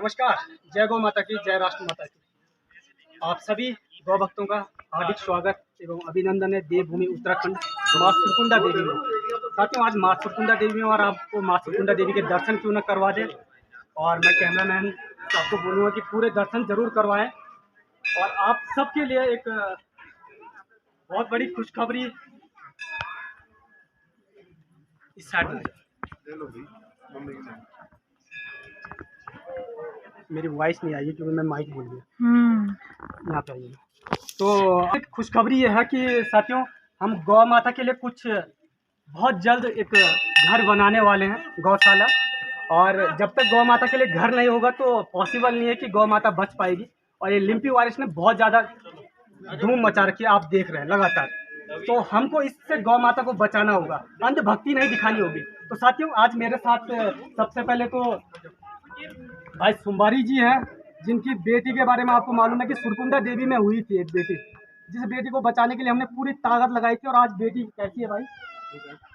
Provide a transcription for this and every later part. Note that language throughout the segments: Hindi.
नमस्कार। जय गौ माता की, जय राष्ट्र माता की। आप सभी गौ भक्तों का हार्दिक स्वागत एवं अभिनंदन है देवभूमि उत्तराखंड माँ सुरकुंडा देवी में। साथियों, आज माँ सुरकुंडा देवी में और आपको माँ सुरकुंडा देवी के दर्शन क्यों न करवा दें। और मैं कैमरामैन आपको बोलूँगा कि पूरे दर्शन जरूर करवाएं। और आप सबके लिए एक बहुत बड़ी खुशखबरी इस साइड में मेरी वॉइस नहीं आई क्योंकि मैं माइक बोल दिया। यहाँ पे आइए। तो एक खुशखबरी ये है कि साथियों, हम गौ माता के लिए कुछ बहुत जल्द एक घर बनाने वाले हैं, गौशाला। और जब तक गौ माता के लिए घर नहीं होगा तो पॉसिबल नहीं है कि गौ माता बच पाएगी। और ये लिम्पी वायरस ने बहुत ज़्यादा धूम मचा रखी है, आप देख रहे हैं लगातार। तो हमको इससे गौ माता को बचाना होगा, अंधभक्ति नहीं दिखानी होगी। तो साथियों, आज मेरे साथ सबसे पहले तो भाई सुम्बारी जी हैं, जिनकी बेटी के बारे में आपको मालूम है कि सुरकुंडा देवी में हुई थी एक बेटी, जिस बेटी को बचाने के लिए हमने पूरी ताकत लगाई थी। और आज बेटी कैसी है भाई?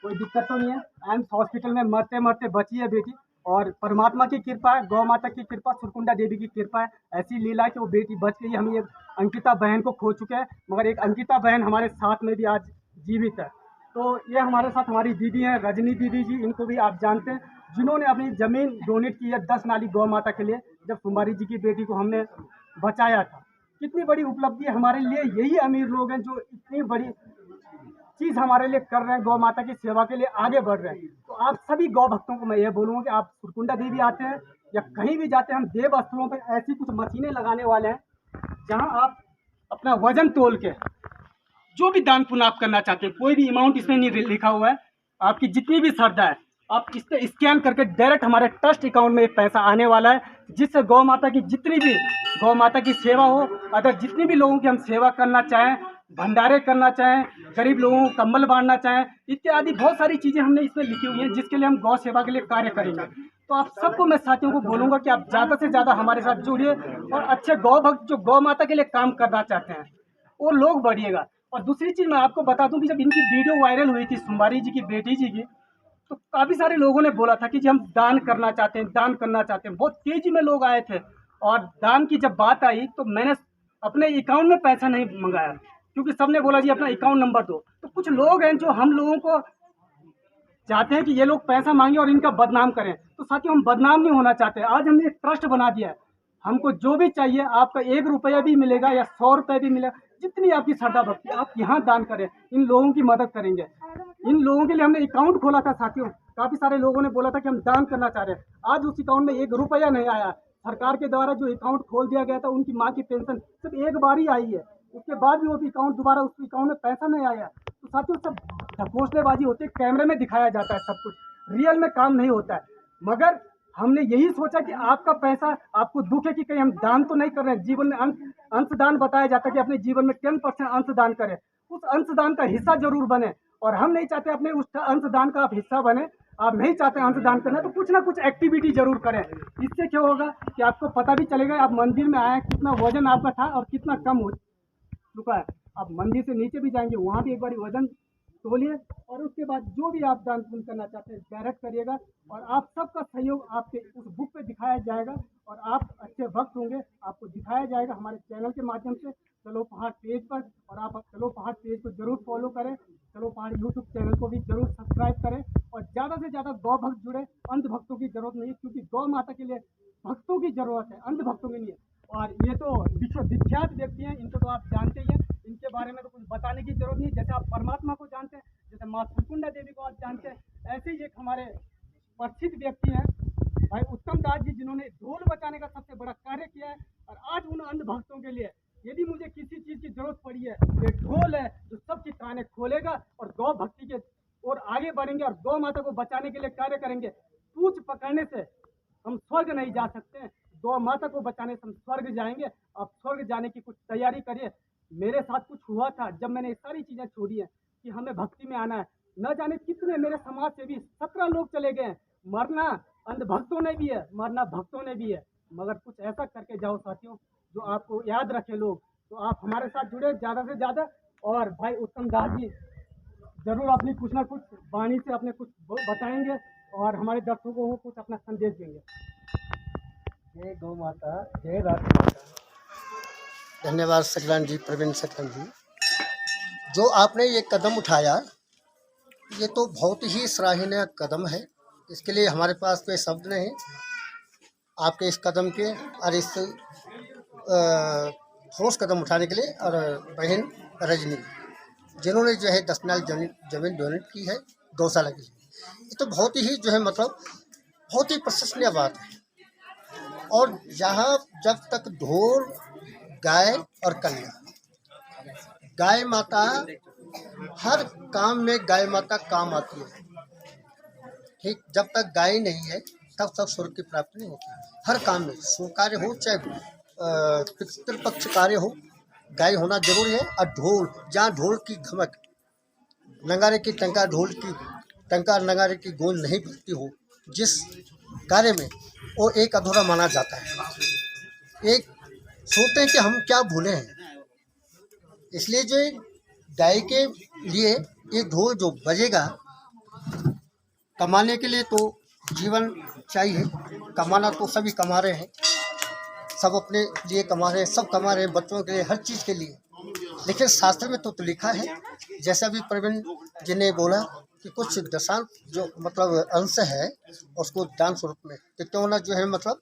कोई दिक्कत तो नहीं है। एम्स हॉस्पिटल में मरते मरते बची है बेटी। और परमात्मा की कृपा है, गौ माता की कृपा, सुरकुंडा देवी की कृपा है, ऐसी लीला है कि वो बेटी बच गई। हम एक अंकिता बहन को खो चुके हैं, मगर एक अंकिता बहन हमारे साथ में भी आज जीवित है। तो ये हमारे साथ हमारी दीदी हैं, रजनी दीदी जी, इनको भी आप जानते हैं, जिन्होंने अपनी ज़मीन डोनेट की है 10 नाली गौ माता के लिए, जब सुम्बारी जी की बेटी को हमने बचाया था। कितनी बड़ी उपलब्धि है हमारे लिए। यही अमीर लोग हैं जो इतनी बड़ी चीज़ हमारे लिए कर रहे हैं, गौ माता की सेवा के लिए आगे बढ़ रहे हैं। तो आप सभी गौ भक्तों को मैं ये बोलूँगा कि आप सुरकुंडा देवी आते हैं या कहीं भी जाते हैं, हम देव स्थलों पर ऐसी कुछ मशीनें लगाने वाले हैं जहाँ आप अपना वजन तोल के जो भी दान पुण्य आप करना चाहते हैं, कोई भी अमाउंट इसमें नहीं लिखा हुआ है, आपकी जितनी भी श्रद्धा है आप इस पर स्कैन करके डायरेक्ट हमारे ट्रस्ट अकाउंट में पैसा आने वाला है, जिससे गौ माता की जितनी भी गौ माता की सेवा हो। अगर जितनी भी लोगों की हम सेवा करना चाहें, भंडारे करना चाहें, गरीब लोगों को कंबल बांटना चाहें, इत्यादि बहुत सारी चीज़ें हमने इसमें लिखी हुई हैं, जिसके लिए हम गौ सेवा के लिए कार्य करेंगे। तो आप सबको मैं साथियों को बोलूँगा कि आप ज़्यादा से ज़्यादा हमारे साथ जुड़िए और अच्छे गौ भक्त जो गौ माता के लिए काम करना चाहते हैं वो लोग बढ़िएगा। और दूसरी चीज़ मैं आपको बता दूं कि जब इनकी वीडियो वायरल हुई थी सुम्बारी जी की बेटी जी की, तो काफ़ी सारे लोगों ने बोला था कि जी हम दान करना चाहते हैं, दान करना चाहते हैं। बहुत तेजी में लोग आए थे और दान की जब बात आई तो मैंने अपने अकाउंट में पैसा नहीं मंगाया, क्योंकि सबने बोला जी अपना अकाउंट नंबर दो। तो कुछ लोग हैं जो हम लोगों को चाहते हैं कि ये लोग पैसा मांगे और इनका बदनाम करें। तो साथियों, हम बदनाम नहीं होना चाहते। आज हमने एक ट्रस्ट बना दिया है, हमको जो भी चाहिए, आपका 1 रुपया भी मिलेगा या 100 रुपये भी मिलेगा, जितनी आपकी श्रद्धा भक्ति, आप यहाँ दान करें, इन लोगों की मदद करेंगे। इन लोगों के लिए हमने अकाउंट खोला था साथियों, काफ़ी सारे लोगों ने बोला था कि हम दान करना चाह रहे हैं। आज उस अकाउंट में 1 रुपया नहीं आया। सरकार के द्वारा जो अकाउंट खोल दिया गया था, उनकी माँ की पेंशन सिर्फ एक बार ही आई है, उसके बाद भी वो अकाउंट दोबारा उस अकाउंट में पैसा नहीं आया। तो साथियों, सब ढकोसलेबाजी होती है, कैमरे में दिखाया जाता है सब कुछ, रियल में काम नहीं होता है। मगर हमने यही सोचा कि आपका पैसा, आपको दुख है कि कहीं हम दान तो नहीं कर रहे हैं। जीवन में अंशदान बताया जाता है कि अपने जीवन में 10% अंशदान करें, उस अंशदान का हिस्सा जरूर बने। और हम नहीं चाहते अपने उस अंशदान का आप हिस्सा बने। आप नहीं चाहते अंशदान करना तो कुछ ना कुछ एक्टिविटी जरूर करें। इससे क्या होगा कि आपको पता भी चलेगा आप मंदिर में आए, कितना वजन आपका था और कितना कम हो चुका है। आप मंदिर से नीचे भी जाएंगे, वहाँ भी एक बार वजन तोलिए और उसके बाद जो भी आप दान पुण्य करना चाहते हैं डायरेक्ट करिएगा। और आप सबका सहयोग आपके उस बुक पे दिखाया जाएगा और आप अच्छे भक्त होंगे, आपको दिखाया जाएगा हमारे चैनल के माध्यम से, चलो पहाड़ पेज पर। और आप चलो पहाड़ पेज को जरूर फॉलो करें, चलो पहाड़ यूट्यूब चैनल को भी जरूर सब्सक्राइब करें। और ज़्यादा से ज़्यादा गौ भक्त जुड़े, अंध भक्तों की जरूरत नहीं है, क्योंकि गौ माता के लिए भक्तों की जरूरत है, अंध भक्तों की नहीं है। और ये तो विश्व विख्यात व्यक्ति हैं, इनको तो आप जानते ही हैं, इनके बारे में तो कुछ बताने की जरूरत नहीं। जैसे आप परमात्मा को जानते हैं, जैसे माँ सुरकुंडा देवी को आप जानते हैं, ऐसे ही एक हमारे प्रसिद्ध व्यक्ति हैं भाई उत्तम दास जी, जिन्होंने ढोल बचाने का सबसे बड़ा कार्य किया है। और आज उन अंध भक्तों के लिए यदि मुझे किसी चीज़ की जरूरत पड़ी है, ये ढोल है जो सबकी कानें खोलेगा और गौ भक्ति के और आगे बढ़ेंगे और गौ माता को बचाने के लिए कार्य करेंगे। पूछ पकड़ने से हम स्वर्ग नहीं जा सकते, गौ माता को बचाने से हम स्वर्ग जाएंगे। आप स्वर्ग जाने की कुछ तैयारी करिए। मेरे साथ कुछ हुआ था जब मैंने ये सारी चीज़ें छोड़ी हैं कि हमें भक्ति में आना है। न जाने कितने मेरे समाज से भी 17 लोग चले गए हैं। मरना अंध भक्तों ने भी है, मरना भक्तों ने भी है। मगर कुछ ऐसा करके जाओ साथियों जो आपको याद रखे लोग। तो आप हमारे साथ जुड़े ज़्यादा से ज़्यादा। और भाई उत्तम दास जी जरूर अपनी कुछ ना कुछ वाणी से अपने कुछ बताएंगे और हमारे दर्शकों को कुछ अपना संदेश देंगे। जय गौ माता, जय राष्ट्र माता। धन्यवाद सकलान जी, प्रवीण सकलान जी। जो आपने ये कदम उठाया, ये तो बहुत ही सराहनीय कदम है। इसके लिए हमारे पास कोई शब्द नहीं आपके इस कदम के और इस ठोस कदम उठाने के लिए। और बहन रजनी जिन्होंने जो है 10 कनाल जमीन डोनेट की है गौशाला के लिए, ये तो बहुत ही जो है मतलब बहुत ही प्रशंसनीय बात है। और यहाँ जब तक ढोल, गाय और कन्या, गाय माता हर काम में गाय माता काम आती है। ठीक, जब तक गाय नहीं है तब तक स्वर्ग की प्राप्ति नहीं होती। हर काम में शुभ कार्य हो चाहे पितृपक्ष कार्य हो, गाय होना जरूरी है। और ढोल, जहाँ ढोल की धमक, नगारे की टंका, ढोल की टंका, नगारे की गूंज नहीं बजती हो जिस कार्य में, वो एक अधूरा माना जाता है। एक सोचते हैं कि हम क्या भूले हैं। इसलिए जो गाय के लिए ये ढोल जो बजेगा, कमाने के लिए तो जीवन चाहिए, कमाना तो सभी कमा रहे हैं, सब अपने लिए कमा रहे हैं, सब कमा रहे हैं, बच्चों के लिए, हर चीज़ के लिए। लेकिन शास्त्र में तो लिखा है, जैसा भी प्रवीण जी ने बोला कि कुछ दशांश जो मतलब अंश है उसको दान स्वरूप में, तो क्यों ना जो है मतलब,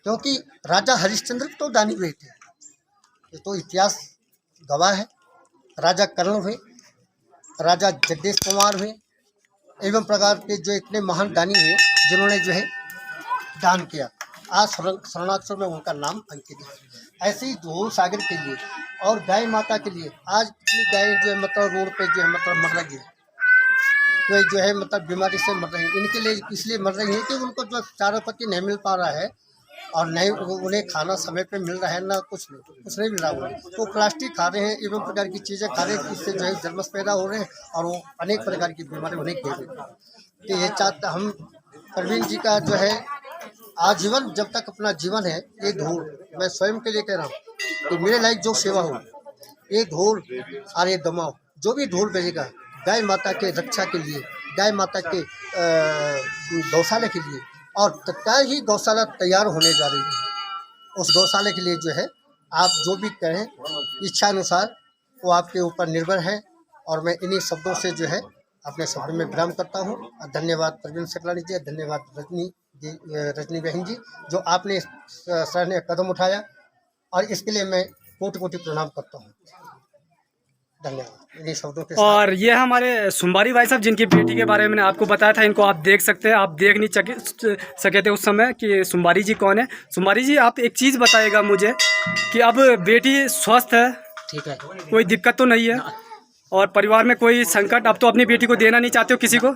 क्योंकि राजा हरिश्चंद्र तो दानी हुए थे, ये तो इतिहास गवाह है। राजा कर्ण हुए, राजा जगदीश कुमार हुए, एवं प्रकार के जो इतने महान दानी हुए जिन्होंने जो है दान किया। आज शरणाक्षर में उनका नाम अंकित है। ऐसे ही ढोल सागर के लिए और गाय माता के लिए आज कितनी गाय जो है मतलब रोड पे जो है मतलब मर रही है, कोई जो है मतलब बीमारी से मर रही है। इनके लिए इसलिए मर रही है कि उनको जो चारा पत्ती नहीं मिल पा रहा है और नहीं उन्हें खाना समय पे मिल रहा है, ना कुछ नहीं मिल रहा उन्हें, तो प्लास्टिक खा रहे हैं, एवं प्रकार की चीज़ें खा रहे हैं, जिससे जो है जर्मस पैदा हो रहे हैं और वो अनेक प्रकार की बीमारी उन्हें घेर रही है। तो ये चाहता हम प्रवीण जी का जो है आजीवन, जब तक अपना जीवन है, ये ढोल मैं स्वयं के लिए कह रहा हूँ कि मेरे लायक जो सेवा हो, ये ढोल और ये दमाव, जो भी ढोल बजेगा गाय माता के रक्षा के लिए, गाय माता के गौशाला के लिए, और तत्काल ही गौशाला तैयार होने जा रही है। उस गौशाला के लिए जो है आप जो भी कहें इच्छा अनुसार, वो आपके ऊपर निर्भर है। और मैं इन्हीं शब्दों से जो है अपने शब्द में विराम करता हूँ। धन्यवाद प्रवीण सकलानी जी, धन्यवाद रजनी बहन जी, जो आपने सराहनीय कदम उठाया, और इसके लिए मैं कोटि कोटि प्रणाम करता हूँ। धन्यवाद इन्हीं शब्दों के साथ। और ये हमारे सुम्बारी भाई साहब जिनकी बेटी के बारे में मैंने आपको बताया था, इनको आप देख सकते हैं, आप देख नहीं सके थे उस समय कि सुम्बारी जी कौन है। सुम्बारी जी, आप एक चीज़ बताइएगा मुझे कि अब बेटी स्वस्थ है, ठीक है, कोई दिक्कत तो नहीं है, और परिवार में कोई संकट, अब तो अपनी बेटी को देना नहीं चाहते हो किसी को।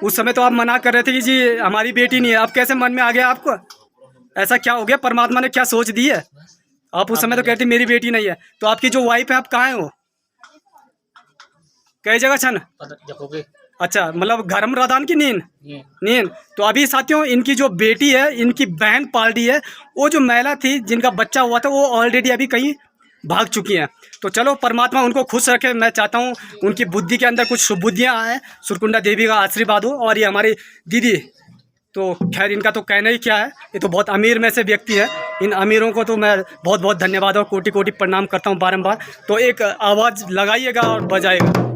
उस समय तो आप मना कर रहे थे कि जी हमारी बेटी नहीं है, अब कैसे मन में आ गया आपको? ऐसा क्या हो गया? परमात्मा ने क्या सोच दी है? आप उस समय तो कहते मेरी बेटी नहीं है, तो आपकी जो वाइफ है आप कहाँ हो? कई जगह छन? अच्छा, मतलब घर में राधान की नींद। तो अभी साथियों, इनकी जो बेटी है, इनकी बहन पाल्टी है, वो जो महिला थी जिनका बच्चा हुआ था, वो ऑलरेडी अभी कहीं भाग चुकी हैं। तो चलो परमात्मा उनको खुश रखे। मैं चाहता हूँ उनकी बुद्धि के अंदर कुछ शुभ बुद्धियाँ आए, सुरकुंडा देवी का आशीर्वाद हो। और ये हमारी दीदी, तो खैर इनका तो कहना ही क्या है, ये तो बहुत अमीर में से व्यक्ति है। इन अमीरों को तो मैं बहुत बहुत धन्यवाद और कोटि कोटि प्रणाम करता हूँ बारंबार। तो एक आवाज़ लगाइएगा और बजाइएगा।